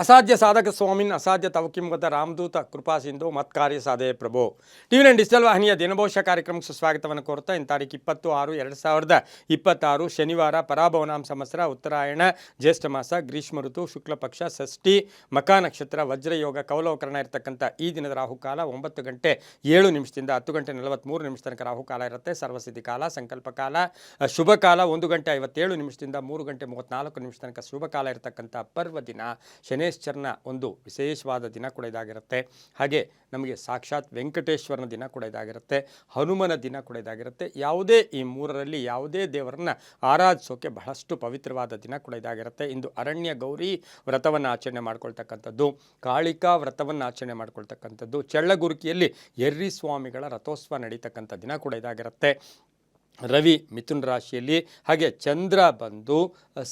ಅಸಾಧ್ಯ ಸಾಧಕ ಸ್ವಾಮಿನ್ ಅಸಾಧ್ಯ ತವಕಿಂಗತ ರಾಮದೂತ ಕೃಪಾ ಸಿಂಧು ಮತ್ಕಾರ್ಯ ಸಾಧೆ ಪ್ರಭು ಟಿವಿ9 ಡಿಜಿಟಲ್ ವಾಹಿನಿಯ ದಿನಭವಿಷ್ಯ ಕಾರ್ಯಕ್ರಮಕ್ಕೆ ಸುಸ್ವಾಗತವನ್ನು ಕೋರ್ತಾ ಇನ್ನು ತಾರೀಕು 20/6/2026 ಶನಿವಾರ ಪರಾಭವನಾಮ ಸಂವತ್ಸರ ಉತ್ತರಾಯಣ ಜ್ಯೇಷ್ಠ ಮಾಸ ಗ್ರೀಷ್ಮ ಋತು ಶುಕ್ಲ ಪಕ್ಷ ಷಷ್ಠಿ ಮಕಾ ನಕ್ಷತ್ರ ವಜ್ರಯೋಗ ಕೌಲವಕರಣ ಇರತಕ್ಕಂಥ ಈ ದಿನದ ರಾಹುಕಾಲ 9 ಗಂಟೆ 7 ನಿಮಿಷದಿಂದ 10 ಗಂಟೆ 43 ನಿಮಿಷ ತನಕ ರಾಹುಕಾಲ ಇರುತ್ತೆ. ಸರ್ವಸಿದ್ಧಿ ಕಾಲ, ಸಂಕಲ್ಪ ಕಾಲ, ಶುಭ ಕಾಲ 1 ಗಂಟೆ 57 ನಿಮಿಷದಿಂದ 3 ಗಂಟೆ 34 ನಿಮಿಷ ತನಕ ಶುಭ ಕಾಲ ಇರತಕ್ಕಂಥ ಪರ್ವ ದಿನ ಶನೇಶ್ವರನ ಒಂದು ವಿಶೇಷವಾದ ದಿನ ಕೂಡ ಇದಾಗಿರುತ್ತೆ. ಹಾಗೆ ನಮಗೆ ಸಾಕ್ಷಾತ್ ವೆಂಕಟೇಶ್ವರನ ದಿನ ಕೂಡ ಇದಾಗಿರುತ್ತೆ, ಹನುಮನ ದಿನ ಕೂಡ ಇದಾಗಿರುತ್ತೆ. ಯಾವುದೇ ಈ ಮೂರರಲ್ಲಿ ಯಾವುದೇ ದೇವರನ್ನ ಆರಾಧಿಸೋಕೆ ಬಹಳಷ್ಟು ಪವಿತ್ರವಾದ ದಿನ ಕೂಡ ಇದಾಗಿರುತ್ತೆ. ಇಂದು ಅರಣ್ಯ ಗೌರಿ ವ್ರತವನ್ನು ಆಚರಣೆ ಮಾಡ್ಕೊಳ್ತಕ್ಕಂಥದ್ದು, ಕಾಳಿಕಾ ವ್ರತವನ್ನು ಆಚರಣೆ ಮಾಡ್ಕೊಳ್ತಕ್ಕಂಥದ್ದು, ಚಳ್ಳಗುರುಕಿಯಲ್ಲಿ ಎರ್ರಿ ಸ್ವಾಮಿಗಳ ರಥೋತ್ಸವ ನಡೀತಕ್ಕಂಥ ದಿನ ಕೂಡ ಇದಾಗಿರುತ್ತೆ. ರವಿ ಮಿಥುನ ರಾಶಿಯಲ್ಲಿ, ಹಾಗೆ ಚಂದ್ರ ಬಂದು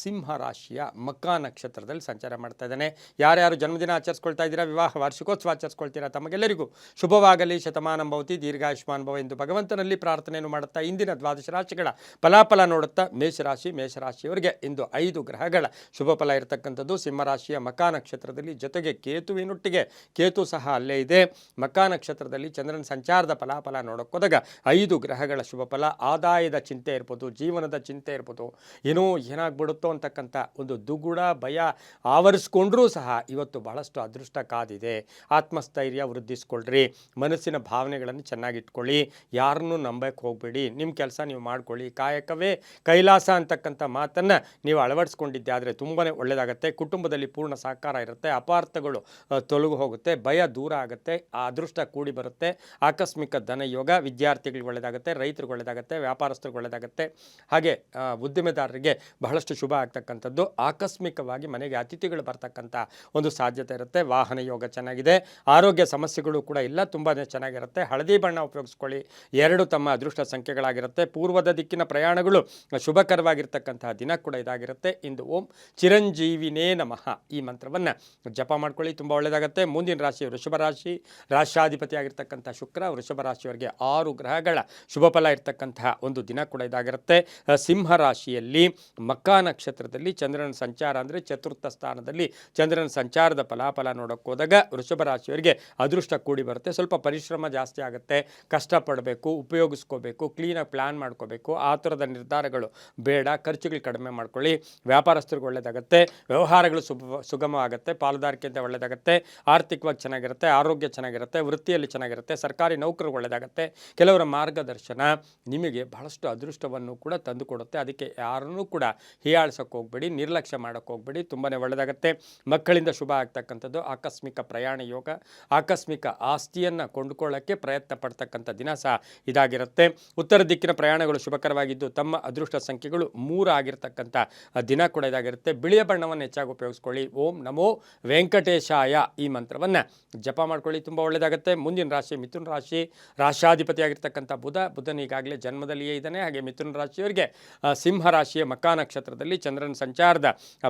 ಸಿಂಹ ರಾಶಿಯ ಮಕಾ ನಕ್ಷತ್ರದಲ್ಲಿ ಸಂಚಾರ ಮಾಡ್ತಾ ಇದ್ದಾನೆ. ಯಾರ್ಯಾರು ಜನ್ಮದಿನ ಆಚರಿಸ್ಕೊಳ್ತಾ ಇದ್ದೀರಾ, ವಿವಾಹ ವಾರ್ಷಿಕೋತ್ಸವ ಆಚರಿಸ್ಕೊಳ್ತೀರಾ, ತಮಗೆಲ್ಲರಿಗೂ ಶುಭವಾಗಲಿ, ಶತಮಾನಂ ಭವತಿ, ದೀರ್ಘಾಯುಷ್ಮಾನ್ ಭವ ಎಂದು ಭಗವಂತನಲ್ಲಿ ಪ್ರಾರ್ಥನೆಯನ್ನು ಮಾಡುತ್ತಾ ಇಂದಿನ ದ್ವಾದಶ ರಾಶಿಗಳ ಫಲಾಫಲ ನೋಡುತ್ತಾ ಮೇಷರಾಶಿಯವರಿಗೆ ಇಂದು 5 ಗ್ರಹಗಳ ಶುಭ ಫಲ ಇರತಕ್ಕಂಥದ್ದು. ಸಿಂಹರಾಶಿಯ ಮಕಾ ನಕ್ಷತ್ರದಲ್ಲಿ ಜೊತೆಗೆ ಕೇತುವಿನೊಟ್ಟಿಗೆ ಕೇತು ಸಹ ಅಲ್ಲೇ ಇದೆ. ಮಕಾ ನಕ್ಷತ್ರದಲ್ಲಿ ಚಂದ್ರನ ಸಂಚಾರದ ಫಲಾಫಲ ನೋಡೋಕ್ಕೋದಾಗ 5 ಗ್ರಹಗಳ ಶುಭ ಫಲ. ಆದಾಯದ ಚಿಂತೆ ಇರ್ಬೋದು, ಜೀವನದ ಚಿಂತೆ ಇರ್ಬೋದು, ಏನೋ ಏನಾಗ್ಬಿಡುತ್ತೋ ಅಂತಕ್ಕಂಥ ಒಂದು ದುಗುಡ ಭಯ ಆವರಿಸ್ಕೊಂಡ್ರೂ ಸಹ ಇವತ್ತು ಬಹಳಷ್ಟು ಅದೃಷ್ಟ ಕಾದಿದೆ. ಆತ್ಮಸ್ಥೈರ್ಯ ವೃದ್ಧಿಸ್ಕೊಳ್ರಿ, ಮನಸ್ಸಿನ ಭಾವನೆಗಳನ್ನು ಚೆನ್ನಾಗಿಟ್ಕೊಳ್ಳಿ, ಯಾರನ್ನೂ ನಂಬಕ್ಕೆ ಹೋಗಬೇಡಿ, ನಿಮ್ಮ ಕೆಲಸ ನೀವು ಮಾಡ್ಕೊಳ್ಳಿ, ಕಾಯಕವೇ ಕೈಲಾಸ ಅಂತಕ್ಕಂಥ ಮಾತನ್ನು ನೀವು ಅಳವಡಿಸ್ಕೊಂಡಿದ್ದೆ ಆದರೆ ತುಂಬಾ ಒಳ್ಳೆಯದಾಗುತ್ತೆ. ಕುಟುಂಬದಲ್ಲಿ ಪೂರ್ಣ ಸಹಕಾರ ಇರುತ್ತೆ, ಅಪಾರ್ಥಗಳು ತೊಲಗು ಹೋಗುತ್ತೆ, ಭಯ ದೂರ ಆಗುತ್ತೆ, ಆ ಅದೃಷ್ಟ ಕೂಡಿ ಬರುತ್ತೆ. ಆಕಸ್ಮಿಕ ಧನ ಯೋಗ, ವಿದ್ಯಾರ್ಥಿಗಳಿಗೆ ಒಳ್ಳೆಯದಾಗುತ್ತೆ, ರೈತರಿಗೆ ಒಳ್ಳೆಯದಾಗುತ್ತೆ, ವ್ಯಾಪಾರಸ್ಥರಿಗೆ ಒಳ್ಳೆಯದಾಗುತ್ತೆ. ಹಾಗೆ ಉದ್ದಿಮೆದಾರರಿಗೆ ಬಹಳಷ್ಟು ಶುಭ ಆಗ್ತಕ್ಕಂಥದ್ದು. ಆಕಸ್ಮಿಕವಾಗಿ ಮನೆಗೆ ಅತಿಥಿಗಳು ಬರ್ತಕ್ಕಂಥ ಒಂದು ಸಾಧ್ಯತೆ ಇರುತ್ತೆ. ವಾಹನ ಯೋಗ ಚೆನ್ನಾಗಿದೆ, ಆರೋಗ್ಯ ಸಮಸ್ಯೆಗಳು ಕೂಡ ಇಲ್ಲ, ತುಂಬಾ ಚೆನ್ನಾಗಿರುತ್ತೆ. ಹಳದಿ ಬಣ್ಣ ಉಪಯೋಗಿಸ್ಕೊಳ್ಳಿ, 2 ತಮ್ಮ ಅದೃಷ್ಟ ಸಂಖ್ಯೆಗಳಾಗಿರುತ್ತೆ. ಪೂರ್ವದ ದಿಕ್ಕಿನ ಪ್ರಯಾಣಗಳು ಶುಭಕರವಾಗಿರ್ತಕ್ಕಂತಹ ದಿನ ಕೂಡ ಇದಾಗಿರುತ್ತೆ. ಇಂದು ಓಂ ಚಿರಂಜೀವಿನೇ ನಮಃ ಈ ಮಂತ್ರವನ್ನು ಜಪ ಮಾಡ್ಕೊಳ್ಳಿ, ತುಂಬ ಒಳ್ಳೆಯದಾಗುತ್ತೆ. ಮುಂದಿನ ರಾಶಿ ವೃಷಭ ರಾಶಿ, ರಾಷ್ಟ್ರಾಧಿಪತಿಯಾಗಿರ್ತಕ್ಕಂಥ ಶುಕ್ರ ವೃಷಭ ರಾಶಿಯವರಿಗೆ 6 ಗ್ರಹಗಳ ಶುಭ ಫಲ ಇರ್ತಕ್ಕಂತಹ ಒಂದು ದಿನ ಕೂಡ ಇದಾಗಿರುತ್ತೆ. ಸಿಂಹ ರಾಶಿಯಲ್ಲಿ ಮಕಾ ನಕ್ಷತ್ರದಲ್ಲಿ ಚಂದ್ರನ ಸಂಚಾರ ಅಂದರೆ ಚತುರ್ಥ ಸ್ಥಾನದಲ್ಲಿ ಚಂದ್ರನ ಸಂಚಾರದ ಫಲಾಫಲ ನೋಡೋಕೆ ಹೋದಾಗ ವೃಷಭ ರಾಶಿಯವರಿಗೆ ಅದೃಷ್ಟ ಕೂಡಿ ಬರುತ್ತೆ. ಸ್ವಲ್ಪ ಪರಿಶ್ರಮ ಜಾಸ್ತಿ ಆಗುತ್ತೆ, ಕಷ್ಟಪಡಬೇಕು, ಉಪಯೋಗಿಸ್ಕೋಬೇಕು, ಕ್ಲೀನಾಗಿ ಪ್ಲ್ಯಾನ್ ಮಾಡ್ಕೋಬೇಕು, ಆ ಥರದ ನಿರ್ಧಾರಗಳು ಬೇಡ, ಖರ್ಚುಗಳು ಕಡಿಮೆ ಮಾಡ್ಕೊಳ್ಳಿ. ವ್ಯಾಪಾರಸ್ಥರಿಗೆ ಒಳ್ಳೆಯದಾಗುತ್ತೆ, ವ್ಯವಹಾರಗಳು ಸುಗಮವಾಗುತ್ತೆ, ಪಾಲುದಾರಿಕೆಯಿಂದ ಒಳ್ಳೆಯದಾಗುತ್ತೆ, ಆರ್ಥಿಕವಾಗಿ ಚೆನ್ನಾಗಿರುತ್ತೆ, ಆರೋಗ್ಯ ಚೆನ್ನಾಗಿರುತ್ತೆ, ವೃತ್ತಿಯಲ್ಲಿ ಚೆನ್ನಾಗಿರುತ್ತೆ, ಸರ್ಕಾರಿ ನೌಕರಿಗೆ ಒಳ್ಳೆಯದಾಗುತ್ತೆ. ಕೆಲವರ ಮಾರ್ಗದರ್ಶನ ನಿಮಗೆ ಬಹಳಷ್ಟು ಅದೃಷ್ಟವನ್ನು ಕೂಡ ತಂದು ಕೊಡುತ್ತೆ. ಅದಕ್ಕೆ ಯಾರನ್ನೂ ಕೂಡ ಹೀಯಾಳ್ಸೋಕೆ ಹೋಗಬೇಡಿ, ನಿರ್ಲಕ್ಷ್ಯ ಮಾಡೋಕ್ಕೆ ಹೋಗಬೇಡಿ, ತುಂಬಾ ಒಳ್ಳೆಯದಾಗುತ್ತೆ. ಮಕ್ಕಳಿಂದ ಶುಭ ಆಗ್ತಕ್ಕಂಥದ್ದು, ಆಕಸ್ಮಿಕ ಪ್ರಯಾಣ ಯೋಗ, ಆಕಸ್ಮಿಕ ಆಸ್ತಿಯನ್ನು ಕೊಂಡುಕೊಳ್ಳೋಕ್ಕೆ ಪ್ರಯತ್ನ ಪಡ್ತಕ್ಕಂಥ ದಿನ ಸಹ ಇದಾಗಿರುತ್ತೆ. ಉತ್ತರ ದಿಕ್ಕಿನ ಪ್ರಯಾಣಗಳು ಶುಭಕರವಾಗಿದ್ದು ತಮ್ಮ ಅದೃಷ್ಟ ಸಂಖ್ಯೆಗಳು 3 ಆಗಿರ್ತಕ್ಕಂಥ ದಿನ ಕೂಡ ಇದಾಗಿರುತ್ತೆ. ಬಿಳಿಯ ಬಣ್ಣವನ್ನು ಹೆಚ್ಚಾಗಿ ಉಪಯೋಗಿಸ್ಕೊಳ್ಳಿ. ಓಂ ನಮೋ ವೆಂಕಟೇಶಾಯ ಈ ಮಂತ್ರವನ್ನು ಜಪ ಮಾಡ್ಕೊಳ್ಳಿ, ತುಂಬ ಒಳ್ಳೆಯದಾಗುತ್ತೆ. ಮುಂದಿನ ರಾಶಿ ಮಿಥುನ ರಾಶಿ, ರಾಷ್ಟ್ರಾಧಿಪತಿಯಾಗಿರ್ತಕ್ಕಂಥ ಬುಧನ ಈಗಾಗಲೇ ಜನ್ಮದಲ್ಲಿಯೇ ಇದ್ದಾನೆ. ಹಾಗೆ ಮಿಥುನ ರಾಶಿಯವರಿಗೆ ಸಿಂಹ ರಾಶಿಯ ಮಕಾ ನಕ್ಷತ್ರದಲ್ಲಿ ಚಂದ್ರನ ಸಂಚಾರದ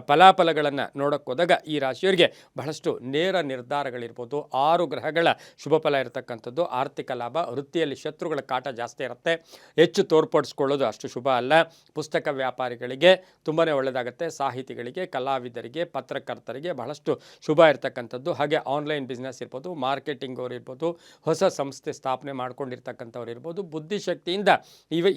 ಫಲಾಫಲಗಳನ್ನು ನೋಡೋಕೆ ಹೋದಾಗ ಈ ರಾಶಿಯವರಿಗೆ ಬಹಳಷ್ಟು ನೇರ ನಿರ್ಧಾರಗಳಿರ್ಬೋದು, 6 ಗ್ರಹಗಳ ಶುಭ ಫಲ ಇರತಕ್ಕಂಥದ್ದು. ಆರ್ಥಿಕ ಲಾಭ, ವೃತ್ತಿಯಲ್ಲಿ ಶತ್ರುಗಳ ಕಾಟ ಜಾಸ್ತಿ ಇರುತ್ತೆ, ಹೆಚ್ಚು ತೋರ್ಪಡಿಸ್ಕೊಳ್ಳೋದು ಅಷ್ಟು ಶುಭ ಅಲ್ಲ. ಪುಸ್ತಕ ವ್ಯಾಪಾರಿಗಳಿಗೆ ತುಂಬಾ ಒಳ್ಳೆಯದಾಗುತ್ತೆ, ಸಾಹಿತಿಗಳಿಗೆ, ಕಲಾವಿದರಿಗೆ, ಪತ್ರಕರ್ತರಿಗೆ ಬಹಳಷ್ಟು ಶುಭ ಇರತಕ್ಕಂಥದ್ದು. ಹಾಗೆ ಆನ್ಲೈನ್ ಬಿಸ್ನೆಸ್ ಇರ್ಬೋದು, ಮಾರ್ಕೆಟಿಂಗ್ ಅವರು ಇರ್ಬೋದು, ಹೊಸ ಸಂಸ್ಥೆ ಸ್ಥಾಪನೆ ಮಾಡ್ಕೊಂಡಿರ್ತಕ್ಕಂಥವ್ರು ಇರ್ಬೋದು, ಬುದ್ಧಿಶಕ್ತಿಯಿಂದ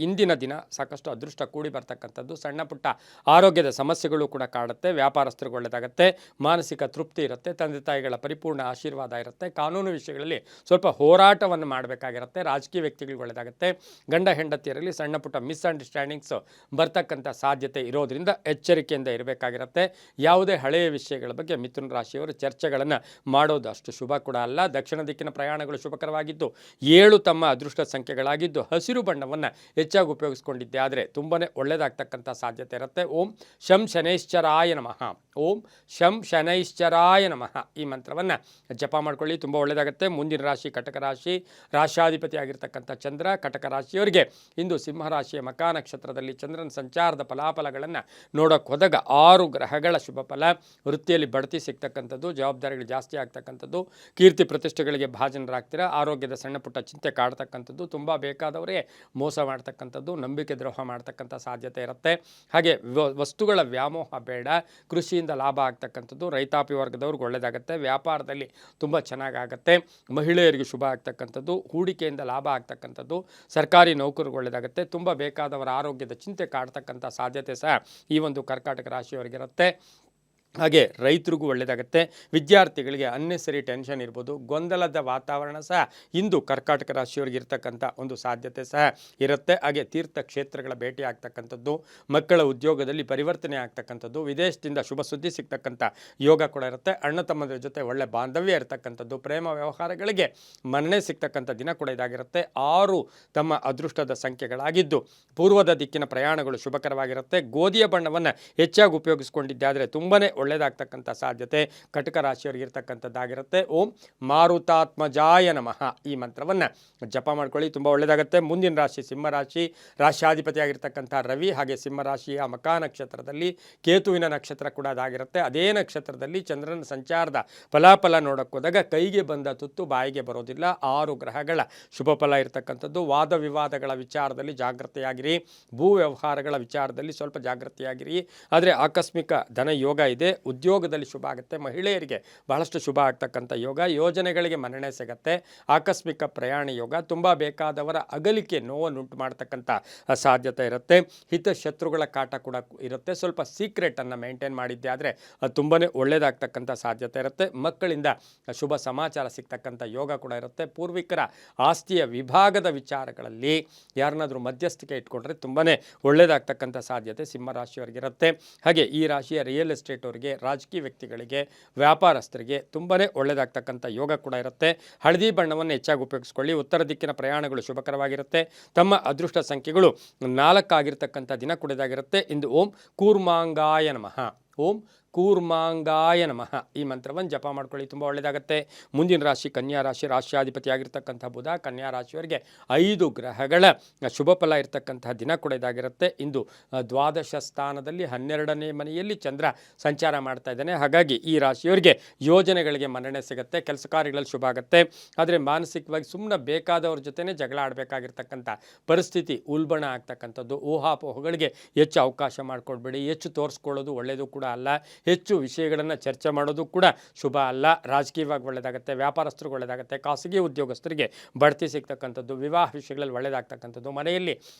ಇಂದಿನ ದಿನ ಸಾಕಷ್ಟು ಅದೃಷ್ಟ ಕೂಡಿ ಬರ್ತಕ್ಕಂಥದ್ದು. ಸಣ್ಣ ಪುಟ್ಟ ಆರೋಗ್ಯದ ಸಮಸ್ಯೆಗಳು ಕೂಡ ಕಾಡುತ್ತೆ, ವ್ಯಾಪಾರಸ್ಥರಿಗೆ ಒಳ್ಳೆಯದಾಗುತ್ತೆ, ಮಾನಸಿಕ ತೃಪ್ತಿ ಇರುತ್ತೆ, ತಂದೆ ತಾಯಿಗಳ ಪರಿಪೂರ್ಣ ಆಶೀರ್ವಾದ ಇರುತ್ತೆ. ಕಾನೂನು ವಿಷಯಗಳಲ್ಲಿ ಸ್ವಲ್ಪ ಹೋರಾಟವನ್ನು ಮಾಡಬೇಕಾಗಿರುತ್ತೆ. ರಾಜಕೀಯ ವ್ಯಕ್ತಿಗಳಿಗೆ ಒಳ್ಳೆಯದಾಗುತ್ತೆ. ಗಂಡ ಹೆಂಡತಿಯರಲ್ಲಿ ಸಣ್ಣ ಪುಟ್ಟ ಮಿಸ್ಅಂಡರ್ಸ್ಟ್ಯಾಂಡಿಂಗ್ಸ್ ಬರ್ತಕ್ಕಂಥ ಸಾಧ್ಯತೆ ಇರೋದ್ರಿಂದ ಎಚ್ಚರಿಕೆಯಿಂದ ಇರಬೇಕಾಗಿರುತ್ತೆ. ಯಾವುದೇ ಹಳೆಯ ವಿಷಯಗಳ ಬಗ್ಗೆ ಮಿಥುನ ರಾಶಿಯವರು ಚರ್ಚೆಗಳನ್ನು ಮಾಡೋದು ಅಷ್ಟು ಶುಭ ಕೂಡ ಅಲ್ಲ. ದಕ್ಷಿಣ ದಿಕ್ಕಿನ ಪ್ರಯಾಣಗಳು ಶುಭಕರವಾಗಿದ್ದು 7 ತಮ್ಮ ಅದೃಷ್ಟ ಸಂಖ್ಯೆಗಳಾಗಿದ್ದು ಹಸಿರು ಬಣ್ಣವನ್ನು ಹೆಚ್ಚಾಗಿ ಉಪಯೋಗಿಸ್ಕೊಂಡಿದ್ದೆ ಆದರೆ ತುಂಬಾ ಒಳ್ಳೆಯದಾಗ್ತಕ್ಕಂಥ ಸಾಧ್ಯತೆ ಇರುತ್ತೆ. ಓಂ ಶಂ ಶನೈಶ್ಚರಾಯ ನಮಃ, ಓಂ ಶಂ ಶನೈಶ್ಚರಾಯ ನಮಃ ಈ ಮಂತ್ರವನ್ನು ಜಪ ಮಾಡ್ಕೊಳ್ಳಿ, ತುಂಬ ಒಳ್ಳೆಯದಾಗುತ್ತೆ. ಮುಂದಿನ ರಾಶಿ ಕಟಕ ರಾಶಿ, ರಾಷ್ಟ್ರಾಧಿಪತಿ ಆಗಿರ್ತಕ್ಕಂಥ ಚಂದ್ರ ಕಟಕ ರಾಶಿಯವರಿಗೆ ಇಂದು ಸಿಂಹರಾಶಿಯ ಮಕಾ ನಕ್ಷತ್ರದಲ್ಲಿ ಚಂದ್ರನ ಸಂಚಾರದ ಫಲಾಫಲಗಳನ್ನು ನೋಡೋಕೆ ಹೋದಾಗ 6 ಗ್ರಹಗಳ ಶುಭ ಫಲ. ವೃತ್ತಿಯಲ್ಲಿ ಬಡ್ತಿ ಸಿಗ್ತಕ್ಕಂಥದ್ದು, ಜವಾಬ್ದಾರಿಗಳು ಜಾಸ್ತಿ ಆಗ್ತಕ್ಕಂಥದ್ದು, ಕೀರ್ತಿ ಪ್ರತಿಷ್ಠೆಗಳಿಗೆ ಭಾಜನರಾಗ್ತೀರಾ. ಆರೋಗ್ಯದ ಸಣ್ಣ ಪುಟ್ಟ ಚಿಂತೆ ಕಾಡ್ತಕ್ಕಂಥದ್ದು, ತುಂಬ ಬೇಕಾದವರೇ ಮೋಸ ಮಾಡ್ತಕ್ಕಂಥ ಮಾಡ್ತಕ್ಕಂಥದ್ದು, ನಂಬಿಕೆ ದ್ರೋಹ ಮಾಡ್ತಕ್ಕಂಥ ಸಾಧ್ಯತೆ ಇರುತ್ತೆ. ಹಾಗೆ ವಸ್ತುಗಳ ವ್ಯಾಮೋಹ ಬೇಡ, ಕೃಷಿಯಿಂದ ಲಾಭ ಆಗ್ತಕ್ಕಂಥದ್ದು, ರೈತಾಪಿ ವರ್ಗದವ್ರಿಗೆ ಒಳ್ಳೆಯದಾಗುತ್ತೆ, ವ್ಯಾಪಾರದಲ್ಲಿ ತುಂಬ ಚೆನ್ನಾಗಾಗುತ್ತೆ, ಮಹಿಳೆಯರಿಗೆ ಶುಭ ಆಗ್ತಕ್ಕಂಥದ್ದು, ಹೂಡಿಕೆಯಿಂದ ಲಾಭ ಆಗ್ತಕ್ಕಂಥದ್ದು, ಸರ್ಕಾರಿ ನೌಕರಿಗೆ ಒಳ್ಳೆಯದಾಗುತ್ತೆ, ತುಂಬ ಬೇಕಾದವರ ಆರೋಗ್ಯದ ಚಿಂತೆ ಕಾಡ್ತಕ್ಕಂಥ ಸಾಧ್ಯತೆ ಸಹ ಈ ಒಂದು ಕರ್ಕಾಟಕ ರಾಶಿಯವರಿಗಿರುತ್ತೆ. ಹಾಗೆ ರೈತರಿಗೂ ಒಳ್ಳೆಯದಾಗುತ್ತೆ, ವಿದ್ಯಾರ್ಥಿಗಳಿಗೆ ಅನ್ನೆಸರಿ ಟೆನ್ಷನ್ ಇರ್ಬೋದು, ಗೊಂದಲದ ವಾತಾವರಣ ಸಹ ಇಂದು ಕರ್ಕಾಟಕ ರಾಶಿಯವರಿಗೆ ಇರ್ತಕ್ಕಂಥ ಒಂದು ಸಾಧ್ಯತೆ ಸಹ ಇರುತ್ತೆ. ಹಾಗೆ ತೀರ್ಥಕ್ಷೇತ್ರಗಳ ಭೇಟಿ ಆಗ್ತಕ್ಕಂಥದ್ದು, ಮಕ್ಕಳ ಉದ್ಯೋಗದಲ್ಲಿ ಪರಿವರ್ತನೆ ಆಗ್ತಕ್ಕಂಥದ್ದು, ವಿದೇಶದಿಂದ ಶುಭ ಸುದ್ದಿ ಸಿಗ್ತಕ್ಕಂಥ ಯೋಗ ಕೂಡ ಇರುತ್ತೆ. ಅಣ್ಣ ತಮ್ಮಂದಿರ ಜೊತೆ ಒಳ್ಳೆ ಬಾಂಧವ್ಯ ಇರತಕ್ಕಂಥದ್ದು, ಪ್ರೇಮ ವ್ಯವಹಾರಗಳಿಗೆ ಮನ್ನಣೆ ಸಿಗ್ತಕ್ಕಂಥ ದಿನ ಕೂಡ ಇದಾಗಿರುತ್ತೆ. 6 ತಮ್ಮ ಅದೃಷ್ಟದ ಸಂಖ್ಯೆಗಳಾಗಿದ್ದು ಪೂರ್ವದ ದಿಕ್ಕಿನ ಪ್ರಯಾಣಗಳು ಶುಭಕರವಾಗಿರುತ್ತೆ. ಗೋಧಿಯ ಬಣ್ಣವನ್ನು ಹೆಚ್ಚಾಗಿ ಉಪಯೋಗಿಸ್ಕೊಂಡಿದ್ದಾದರೆ ತುಂಬಾ ಒಳ್ಳೆಯದಾಗ್ತಕ್ಕಂಥ ಸಾಧ್ಯತೆ ಕಟಕ ರಾಶಿಯವರಿಗೆ ಇರ್ತಕ್ಕಂಥದ್ದಾಗಿರುತ್ತೆ. ಓಂ ಮಾರುತಾತ್ಮಜಾಯ ನಮಃ ಈ ಮಂತ್ರವನ್ನು ಜಪ ಮಾಡ್ಕೊಳ್ಳಿ, ತುಂಬ ಒಳ್ಳೆಯದಾಗುತ್ತೆ. ಮುಂದಿನ ರಾಶಿ ಸಿಂಹರಾಶಿ, ರಾಶ್ಯಾಧಿಪತಿಯಾಗಿರ್ತಕ್ಕಂಥ ರವಿ, ಹಾಗೆ ಸಿಂಹರಾಶಿಯ ಮಕಾ ನಕ್ಷತ್ರದಲ್ಲಿ ಕೇತುವಿನ ನಕ್ಷತ್ರ ಕೂಡ ಅದಾಗಿರುತ್ತೆ. ಅದೇ ನಕ್ಷತ್ರದಲ್ಲಿ ಚಂದ್ರನ ಸಂಚಾರದ ಫಲಾಫಲ ನೋಡೋಕ್ಕೋದಾಗ ಕೈಗೆ ಬಂದ ತುತ್ತು ಬಾಯಿಗೆ ಬರೋದಿಲ್ಲ. 6 ಗ್ರಹಗಳ ಶುಭ ಫಲ ಇರತಕ್ಕಂಥದ್ದು. ವಾದ ವಿವಾದಗಳ ವಿಚಾರದಲ್ಲಿ ಜಾಗೃತೆಯಾಗಿರಿ, ಭೂ ವ್ಯವಹಾರಗಳ ವಿಚಾರದಲ್ಲಿ ಸ್ವಲ್ಪ ಜಾಗೃತೆಯಾಗಿರಿ. ಆದರೆ ಆಕಸ್ಮಿಕ ಧನ ಯೋಗ ಇದೆ, ಉದ್ಯೋಗದಲ್ಲಿ ಶುಭ ಆಗುತ್ತೆ, ಮಹಿಳೆಯರಿಗೆ ಬಹಳಷ್ಟು ಶುಭ ಆಗ್ತಕ್ಕಂಥ ಯೋಗ, ಯೋಜನೆಗಳಿಗೆ ಮನ್ನಣೆ ಸಿಗುತ್ತೆ, ಆಕಸ್ಮಿಕ ಪ್ರಯಾಣ ಯೋಗ, ತುಂಬ ಬೇಕಾದವರ ಅಗಲಿಕೆ ನೋವನ್ನುಂಟು ಮಾಡ್ತಕ್ಕಂಥ ಸಾಧ್ಯತೆ ಇರುತ್ತೆ. ಹಿತಶತ್ರುಗಳ ಕಾಟ ಕೂಡ ಇರುತ್ತೆ. ಸ್ವಲ್ಪ ಸೀಕ್ರೆಟನ್ನು ಮೇಂಟೈನ್ ಮಾಡಿದ್ದೆ ಆದರೆ ಅದು ತುಂಬಾ ಒಳ್ಳೆಯದಾಗ್ತಕ್ಕಂಥ ಸಾಧ್ಯತೆ ಇರುತ್ತೆ. ಮಕ್ಕಳಿಂದ ಶುಭ ಸಮಾಚಾರ ಸಿಗ್ತಕ್ಕಂಥ ಯೋಗ ಕೂಡ ಇರುತ್ತೆ. ಪೂರ್ವಿಕರ ಆಸ್ತಿಯ ವಿಭಾಗದ ವಿಚಾರಗಳಲ್ಲಿ ಯಾರನ್ನಾದರೂ ಮಧ್ಯಸ್ಥಿಕೆ ಇಟ್ಕೊಂಡ್ರೆ ತುಂಬಾ ಒಳ್ಳೆಯದಾಗ್ತಕ್ಕಂಥ ಸಾಧ್ಯತೆ ಸಿಂಹರಾಶಿಯವರಿಗಿರುತ್ತೆ. ಹಾಗೆ ಈ ರಾಶಿಯ ರಿಯಲ್ ಎಸ್ಟೇಟ್ ಅವರಿಗೆ, ರಾಜಕೀಯ ವ್ಯಕ್ತಿಗಳಿಗೆ, ವ್ಯಾಪಾರಸ್ಥರಿಗೆ ತುಂಬಾ ಒಳ್ಳೆಯದಾಗ್ತಕ್ಕಂಥ ಯೋಗ ಕೂಡ ಇರುತ್ತೆ. ಹಳದಿ ಬಣ್ಣವನ್ನು ಹೆಚ್ಚಾಗಿ ಉಪಯೋಗಿಸ್ಕೊಳ್ಳಿ. ಉತ್ತರ ದಿಕ್ಕಿನ ಪ್ರಯಾಣಗಳು ಶುಭಕರವಾಗಿರುತ್ತೆ. ತಮ್ಮ ಅದೃಷ್ಟ ಸಂಖ್ಯೆಗಳು 4 ಆಗಿರ್ತಕ್ಕಂಥ ದಿನ ಕೂಡಿದಾಗಿರುತ್ತೆ. ಇಂದು ಓಂ ಕೂರ್ಮಾಂಗಾಯ ನಮಃ, ಓಂ ಕೂರ್ಮಾಂಗಾಯ ನಮಃ ಈ ಮಂತ್ರವನ್ನು ಜಪ ಮಾಡ್ಕೊಳ್ಳಿ, ತುಂಬ ಒಳ್ಳೆಯದಾಗುತ್ತೆ. ಮುಂದಿನ ರಾಶಿ ಕನ್ಯಾ ರಾಶಿ, ರಾಶ್ಯಾಧಿಪತಿಯಾಗಿರ್ತಕ್ಕಂಥ ಬುಧ, ಕನ್ಯಾ ರಾಶಿಯವರಿಗೆ 5 ಗ್ರಹಗಳ ಶುಭ ಫಲ ಇರತಕ್ಕಂತಹ ದಿನ ಕೂಡ ಇದಾಗಿರುತ್ತೆ. ಇಂದು ದ್ವಾದಶ ಸ್ಥಾನದಲ್ಲಿ 12ನೇ ಮನೆಯಲ್ಲಿ ಚಂದ್ರ ಸಂಚಾರ ಮಾಡ್ತಾ ಇದ್ದಾನೆ. ಹಾಗಾಗಿ ಈ ರಾಶಿಯವರಿಗೆ ಯೋಜನೆಗಳಿಗೆ ಮನ್ನಣೆ ಸಿಗುತ್ತೆ, ಕೆಲಸ ಕಾರ್ಯಗಳಲ್ಲಿ ಶುಭ ಆಗುತ್ತೆ. ಆದರೆ ಮಾನಸಿಕವಾಗಿ ಸುಮ್ಮನೆ ಬೇಕಾದವ್ರ ಜೊತೆನೇ ಜಗಳ ಆಡಬೇಕಾಗಿರ್ತಕ್ಕಂಥ ಪರಿಸ್ಥಿತಿ ಉಲ್ಬಣ ಆಗ್ತಕ್ಕಂಥದ್ದು. ಊಹಾಪೋಹಗಳಿಗೆ ಹೆಚ್ಚು ಅವಕಾಶ ಮಾಡಿಕೊಡ್ಬೇಡಿ. ಹೆಚ್ಚು ತೋರಿಸ್ಕೊಳ್ಳೋದು ಒಳ್ಳೆಯದು ಕೂಡ ಅಲ್ಲ, ಹೆಚ್ಚು ವಿಷಯಗಳನ್ನು ಚರ್ಚೆ ಮಾಡೋದು ಕೂಡ ಶುಭ ಅಲ್ಲ. ರಾಜಕೀಯವಾಗಿ ಒಳ್ಳೆಯದಾಗುತ್ತೆ, ವ್ಯಾಪಾರಸ್ಥರಿಗೆ ಒಳ್ಳೆಯದಾಗುತ್ತೆ, ಖಾಸಗಿ ಉದ್ಯೋಗಸ್ಥರಿಗೆ ಬಡ್ತಿ ಸಿಗ್ತಕ್ಕಂಥದ್ದು, ವಿವಾಹ ವಿಷಯಗಳಲ್ಲಿ ಒಳ್ಳೆಯದಾಗ್ತಕ್ಕಂಥದ್ದು, ಮನೆಯಲ್ಲಿ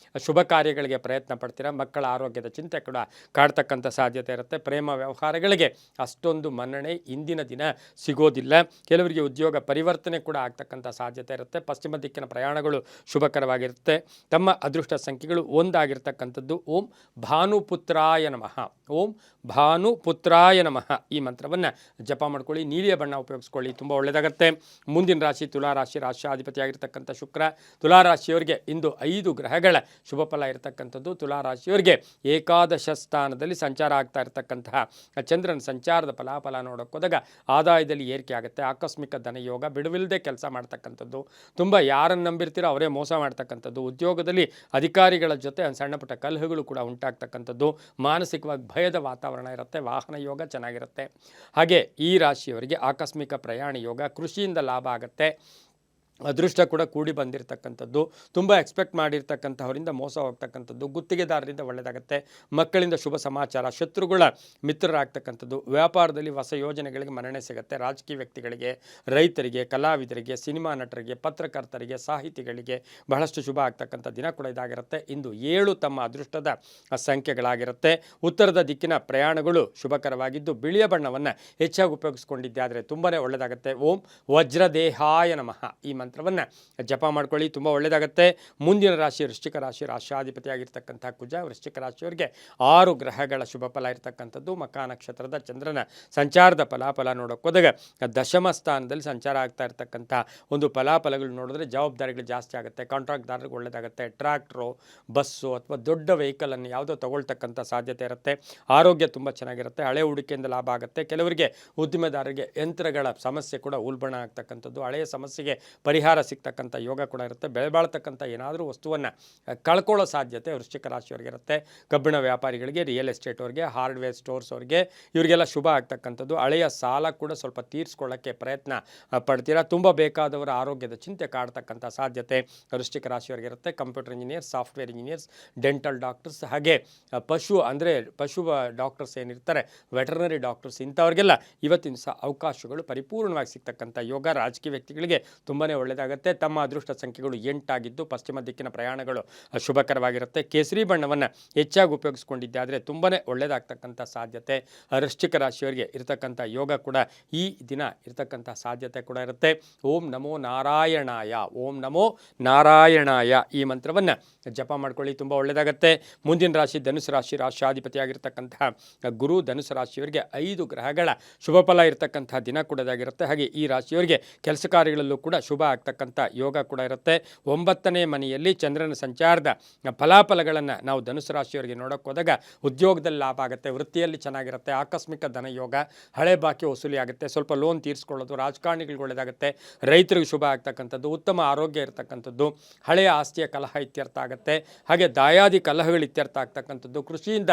ಶುಭ ಕಾರ್ಯಗಳಿಗೆ ಪ್ರಯತ್ನ ಪಡ್ತೀರಾ, ಮಕ್ಕಳ ಆರೋಗ್ಯದ ಚಿಂತೆ ಕೂಡ ಕಾಡ್ತಕ್ಕಂಥ ಸಾಧ್ಯತೆ ಇರುತ್ತೆ. ಪ್ರೇಮ ವ್ಯವಹಾರಗಳಿಗೆ ಅಷ್ಟೊಂದು ಮನ್ನಣೆ ಇಂದಿನ ದಿನ ಸಿಗೋದಿಲ್ಲ. ಕೆಲವರಿಗೆ ಉದ್ಯೋಗ ಪರಿವರ್ತನೆ ಕೂಡ ಆಗ್ತಕ್ಕಂಥ ಸಾಧ್ಯತೆ ಇರುತ್ತೆ. ಪಶ್ಚಿಮ ದಿಕ್ಕಿನ ಪ್ರಯಾಣಗಳು ಶುಭಕರವಾಗಿರುತ್ತೆ. ತಮ್ಮ ಅದೃಷ್ಟ ಸಂಖ್ಯೆಗಳು 1 ಆಗಿರ್ತಕ್ಕಂಥದ್ದು. ಓಂ ಭಾನುಪುತ್ರಾಯ ನಮಃ, ಓಂ ಭಾನುಪುತ್ರಾಯ ನಮಃ ಈ ಮಂತ್ರವನ್ನು ಜಪ ಮಾಡ್ಕೊಳ್ಳಿ, ನೀಲಿಯ ಬಣ್ಣ ಉಪಯೋಗಿಸ್ಕೊಳ್ಳಿ, ತುಂಬ ಒಳ್ಳೆಯದಾಗುತ್ತೆ. ಮುಂದಿನ ರಾಶಿ ತುಲಾರಾಶಿ, ರಾಶ್ಯಾಧಿಪತಿಯಾಗಿರ್ತಕ್ಕಂಥ ಶುಕ್ರ. ತುಲಾರಾಶಿಯವರಿಗೆ ಇಂದು 5 ಗ್ರಹಗಳ ಶುಭ ಫಲ ಇರತಕ್ಕಂಥದ್ದು. ತುಲಾರಾಶಿಯವರಿಗೆ ಏಕಾದಶ ಸ್ಥಾನದಲ್ಲಿ ಸಂಚಾರ ಆಗ್ತಾ ಇರತಕ್ಕಂತಹ ಚಂದ್ರನ ಸಂಚಾರದ ಫಲಾಫಲ ನೋಡೋಕ್ಕೋದಾಗ ಆದಾಯದಲ್ಲಿ ಏರಿಕೆ ಆಗುತ್ತೆ, ಆಕಸ್ಮಿಕ ಧನಯೋಗ, ಬಿಡುವಿಲ್ಲದೆ ಕೆಲಸ ಮಾಡ್ತಕ್ಕಂಥದ್ದು, ತುಂಬ ಯಾರನ್ನು ನಂಬಿರ್ತೀರೋ ಅವರೇ ಮೋಸ ಮಾಡ್ತಕ್ಕಂಥದ್ದು, ಉದ್ಯೋಗದಲ್ಲಿ ಅಧಿಕಾರಿಗಳ ಜೊತೆ ಸಣ್ಣ ಪುಟ್ಟ ಕಲಹಗಳು ಕೂಡ ಉಂಟಾಗ್ತಕ್ಕಂಥದ್ದು, ಮಾನಸಿಕವಾಗಿ ಭಯದ ವಾತಾವರಣ ಇರುತ್ತೆ, ವಾಹನ ಯೋಗ ಚೆನ್ನಾಗಿರುತ್ತೆ. ಹಾಗೆ ಈ ರಾಶಿಯವರಿಗೆ ಆಕಸ್ಮಿಕ ಪ್ರಯಾಣ ಯೋಗ, ಕೃಷಿಯಿಂದ ಲಾಭ ಆಗುತ್ತೆ, ಅದೃಷ್ಟ ಕೂಡ ಕೂಡಿ ಬಂದಿರತಕ್ಕಂಥದ್ದು, ತುಂಬ ಎಕ್ಸ್ಪೆಕ್ಟ್ ಮಾಡಿರ್ತಕ್ಕಂಥವರಿಂದ ಮೋಸ ಹೋಗ್ತಕ್ಕಂಥದ್ದು, ಗುತ್ತಿಗೆದಾರರಿಂದ ಒಳ್ಳೆಯದಾಗುತ್ತೆ, ಮಕ್ಕಳಿಂದ ಶುಭ ಸಮಾಚಾರ, ಶತ್ರುಗಳ ಮಿತ್ರರಾಗ್ತಕ್ಕಂಥದ್ದು, ವ್ಯಾಪಾರದಲ್ಲಿ ಹೊಸ ಯೋಜನೆಗಳಿಗೆ ಮನ್ನಣೆ ಸಿಗುತ್ತೆ, ರಾಜಕೀಯ ವ್ಯಕ್ತಿಗಳಿಗೆ, ರೈತರಿಗೆ, ಕಲಾವಿದರಿಗೆ, ಸಿನಿಮಾ ನಟರಿಗೆ, ಪತ್ರಕರ್ತರಿಗೆ, ಸಾಹಿತಿಗಳಿಗೆ ಬಹಳಷ್ಟು ಶುಭ ಆಗ್ತಕ್ಕಂಥ ದಿನ ಕೂಡ ಇದಾಗಿರುತ್ತೆ. ಇಂದು 7 ತಮ್ಮ ಅದೃಷ್ಟದ ಸಂಖ್ಯೆಗಳಾಗಿರುತ್ತೆ. ಉತ್ತರದ ದಿಕ್ಕಿನ ಪ್ರಯಾಣಗಳು ಶುಭಕರವಾಗಿದ್ದು ಬಿಳಿಯ ಬಣ್ಣವನ್ನು ಹೆಚ್ಚಾಗಿ ಉಪಯೋಗಿಸ್ಕೊಂಡಿದ್ದಾದರೆ ತುಂಬಾ ಒಳ್ಳೆಯದಾಗುತ್ತೆ. ಓಂ ವಜ್ರದೇಹಾಯ ನಮಃ ಈ ಮಂತ್ರವನ್ನು ಜಪ ಮಾಡ್ಕೊಳ್ಳಿ, ತುಂಬ ಒಳ್ಳೆಯದಾಗುತ್ತೆ. ಮುಂದಿನ ರಾಶಿ ವೃಶ್ಚಿಕ ರಾಶಿ, ರಾಶ್ಯಾಧಿಪತಿಯಾಗಿರ್ತಕ್ಕಂಥ ಕುಜ. ವೃಶ್ಚಿಕ ರಾಶಿಯವರಿಗೆ 6 ಗ್ರಹಗಳ ಶುಭ ಫಲ ಇರತಕ್ಕಂಥದ್ದು. ಮಕಾ ನಕ್ಷತ್ರದ ಚಂದ್ರನ ಸಂಚಾರದ ಫಲಾಫಲ ನೋಡೋಕ್ಕೋದಾಗ ದಶಮ ಸ್ಥಾನದಲ್ಲಿ ಸಂಚಾರ ಆಗ್ತಾ ಇರ್ತಕ್ಕಂಥ ಒಂದು ಫಲಾಫಲಗಳು ನೋಡಿದ್ರೆ ಜವಾಬ್ದಾರಿಗಳು ಜಾಸ್ತಿ ಆಗುತ್ತೆ, ಕಾಂಟ್ರಾಕ್ಟ್ದಾರರಿಗೆ ಒಳ್ಳೆಯದಾಗುತ್ತೆ, ಟ್ರ್ಯಾಕ್ಟ್ರು, ಬಸ್ಸು ಅಥವಾ ದೊಡ್ಡ ವೆಹಿಕಲನ್ನು ಯಾವುದೋ ತಗೊಳ್ತಕ್ಕಂಥ ಸಾಧ್ಯತೆ ಇರುತ್ತೆ. ಆರೋಗ್ಯ ತುಂಬ ಚೆನ್ನಾಗಿರುತ್ತೆ, ಹಳೆ ಹೂಡಿಕೆಯಿಂದ ಲಾಭ ಆಗುತ್ತೆ. ಕೆಲವರಿಗೆ ಉದ್ದಿಮೆದಾರರಿಗೆ ಯಂತ್ರಗಳ ಸಮಸ್ಯೆ ಕೂಡ ಉಲ್ಬಣ ಆಗ್ತಕ್ಕಂಥದ್ದು, ಹಳೆಯ ಸಮಸ್ಯೆಗೆ ಪರಿಹಾರ ಸಿಗ್ತಕ್ಕಂಥ ಯೋಗ ಕೂಡ ಇರುತ್ತೆ. ಬೆಳೆ ಬಾಳ್ತಕ್ಕಂಥ ಏನಾದರೂ ವಸ್ತುವನ್ನು ಕಳ್ಕೊಳ್ಳೋ ಸಾಧ್ಯತೆ ವೃಶ್ಚಿಕ ರಾಶಿಯವರಿಗೆ ಇರುತ್ತೆ. ಕಬ್ಬಿಣ ವ್ಯಾಪಾರಿಗಳಿಗೆ, ರಿಯಲ್ ಎಸ್ಟೇಟ್ ಅವ್ರಿಗೆ, ಹಾರ್ಡ್ವೇರ್ ಸ್ಟೋರ್ಸ್ ಅವ್ರಿಗೆ ಇವರಿಗೆಲ್ಲ ಶುಭ ಆಗ್ತಕ್ಕಂಥದ್ದು. ಹಳೆಯ ಸಾಲ ಕೂಡ ಸ್ವಲ್ಪ ತೀರಿಸ್ಕೊಳ್ಳೋಕ್ಕೆ ಪ್ರಯತ್ನ ಪಡ್ತೀರಾ. ತುಂಬ ಬೇಕಾದವರ ಆರೋಗ್ಯದ ಚಿಂತೆ ಕಾಡ್ತಕ್ಕಂಥ ಸಾಧ್ಯತೆ ವೃಶ್ಚಿಕ ರಾಶಿಯವರಿಗೆ ಇರುತ್ತೆ. Computer engineers, software engineers, dental doctors, ಹಾಗೆ ಪಶು ಡಾಕ್ಟರ್ಸ್ ಏನಿರ್ತಾರೆ, ವೆಟರ್ನರಿ ಡಾಕ್ಟರ್ಸ್, ಇಂಥವ್ರಿಗೆಲ್ಲ ಇವತ್ತಿನ ಅವಕಾಶಗಳು ಪರಿಪೂರ್ಣವಾಗಿ ಸಿಗ್ತಕ್ಕಂಥ ಯೋಗ. ರಾಜಕೀಯ ವ್ಯಕ್ತಿಗಳಿಗೆ ತುಂಬಾ ಒಳ್ಳೆಯದಾಗುತ್ತೆ. ತಮ್ಮ ಅದೃಷ್ಟ ಸಂಖ್ಯೆಗಳು 8 ಆಗಿದ್ದು ಪಶ್ಚಿಮ ದಿಕ್ಕಿನ ಪ್ರಯಾಣಗಳು ಶುಭಕರವಾಗಿರುತ್ತೆ. ಕೇಸರಿ ಬಣ್ಣವನ್ನು ಹೆಚ್ಚಾಗಿ ಉಪಯೋಗಿಸ್ಕೊಂಡಿದ್ದಾದರೆ ತುಂಬಾ ಒಳ್ಳೆಯದಾಗ್ತಕ್ಕಂಥ ಸಾಧ್ಯತೆ ವೃಶ್ಚಿಕ ರಾಶಿಯವರಿಗೆ ಇರತಕ್ಕಂಥ ಯೋಗ ಕೂಡ ಈ ದಿನ ಇರತಕ್ಕಂಥ ಸಾಧ್ಯತೆ ಕೂಡ ಇರುತ್ತೆ. ಓಂ ನಮೋ ನಾರಾಯಣಾಯ, ಓಂ ನಮೋ ನಾರಾಯಣಾಯ ಈ ಮಂತ್ರವನ್ನು ಜಪ ಮಾಡ್ಕೊಳ್ಳಿ, ತುಂಬ ಒಳ್ಳೆಯದಾಗುತ್ತೆ. ಮುಂದಿನ ರಾಶಿ ಧನುಸು ರಾಶಿ. ರಾಶಿಯಾಧಿಪತಿಯಾಗಿರ್ತಕ್ಕಂತಹ ಗುರು ಧನುಸು ರಾಶಿಯವರಿಗೆ 5 ಗ್ರಹಗಳ ಶುಭ ಫಲ ಇರತಕ್ಕಂಥ ದಿನ ಕೂಡ ಇದಾಗಿರುತ್ತೆ. ಹಾಗೆ ಈ ರಾಶಿಯವರಿಗೆ ಕೆಲಸ ಕಾರ್ಯಗಳಲ್ಲೂ ಕೂಡ ಶುಭ ಆಗ್ತಕ್ಕಂಥ ಯೋಗ ಕೂಡ ಇರುತ್ತೆ. 9ನೇ ಮನೆಯಲ್ಲಿ ಚಂದ್ರನ ಸಂಚಾರದ ಫಲಾಫಲಗಳನ್ನು ನಾವು ಧನುಸು ರಾಶಿಯವರಿಗೆ ನೋಡೋಕೆ ಹೋದಾಗ ಉದ್ಯೋಗದಲ್ಲಿ ಲಾಭ ಆಗುತ್ತೆ, ವೃತ್ತಿಯಲ್ಲಿ ಚೆನ್ನಾಗಿರುತ್ತೆ, ಆಕಸ್ಮಿಕ ಧನ ಯೋಗ, ಹಳೆ ಬಾಕಿ ವಸೂಲಿ ಆಗುತ್ತೆ, ಸ್ವಲ್ಪ ಲೋನ್ ತೀರಿಸ್ಕೊಳ್ಳೋದು, ರಾಜಕಾರಣಿಗಳಿಗೆ ಒಳ್ಳೆಯದಾಗುತ್ತೆ, ರೈತರಿಗೆ ಶುಭ ಆಗ್ತಕ್ಕಂಥದ್ದು, ಉತ್ತಮ ಆರೋಗ್ಯ ಇರತಕ್ಕಂಥದ್ದು, ಹಳೆಯ ಆಸ್ತಿಯ ಕಲಹ ಇತ್ಯರ್ಥ ಆಗುತ್ತೆ, ಹಾಗೆ ದಾಯಾದಿ ಕಲಹಗಳು ಇತ್ಯರ್ಥ ಆಗ್ತಕ್ಕಂಥದ್ದು, ಕೃಷಿಯಿಂದ